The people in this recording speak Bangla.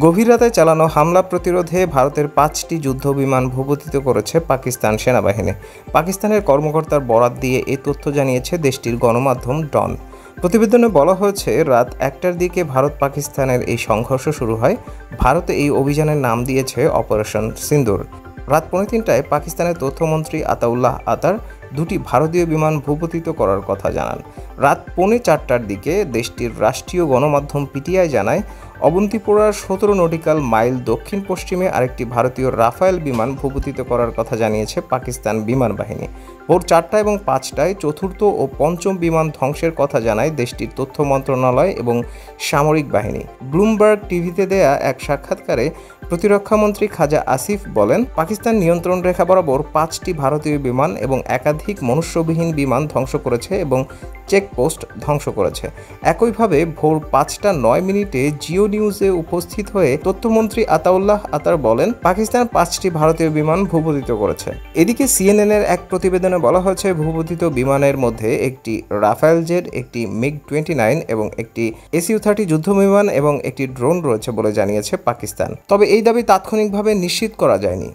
গভীর রাতে চালানো হামলা প্রতিরোধে ভারতের 5টি যুদ্ধবিমান ভূপাতিত করেছে পাকিস্তান সেনাবাহিনী। পাকিস্তানের কর্মকর্তার বরাত দিয়ে এই তথ্য জানিয়েছে দেশটির গণমাধ্যম ডন। প্রতিবেদনে বলা হয়েছে, রাত 1টার দিকে ভারত পাকিস্তানের এই সংঘর্ষ শুরু হয়। ভারত এই অভিযানের নাম দিয়েছে অপারেশন সিন্দুর। রাত 3:45টায় পাকিস্তানের তথ্যমন্ত্রী আতাউল্লাহ আতার 2টি ভারতীয় বিমান ভূপাতিত করার কথা জানান। রাত 3:45টার দিকে দেশটির রাষ্ট্রীয় গণমাধ্যম পিটিআই জানায়, অবন্তিপোরার 17 নটিক্যাল মাইল দক্ষিণ পশ্চিমে আরেকটি ভারতীয় রাফায়েল বিমান ভূপাতিত করার কথা জানিয়েছে পাকিস্তান বিমান বাহিনী। ভোর 4টা এবং 5টায় চতুর্থ ও পঞ্চম বিমান ধ্বংসের কথা জানায় দেশটির তথ্য মন্ত্রণালয় এবং সামরিক বাহিনী। ব্লুমবার্গ টিভিতে দেয়া এক সাক্ষাৎকারে প্রতিরক্ষামন্ত্রী খাজা আসিফ বলেন, পাকিস্তান নিয়ন্ত্রণ রেখা বরাবর 5টি ভারতীয় বিমান এবং একাধিক মনুষ্যবিহীন বিমান ধ্বংস করেছে এবং চেকপোস্ট ধ্বংস করেছে। একইভাবে ভোর 5টা 9 মিনিটে জিও নিউজে উপস্থিত হয়ে তথ্যমন্ত্রী আতাউল্লাহ আতার বলেন, পাকিস্তান 5টি ভারতীয় বিমান ভূপাতিত করেছে। এদিকে সিএনএনের এক প্রতিবেদনে বলা হয়েছে, ভূপাতিত বিমানের মধ্যে একটি রাফায়েল জেট, একটি মিগ-29 এবং একটি SU-30 যুদ্ধবিমান এবং একটি ড্রোন রয়েছে বলে জানিয়েছে পাকিস্তান। তবে এই দাবি তাৎক্ষণিকভাবে নিশ্চিত করা যায়নি।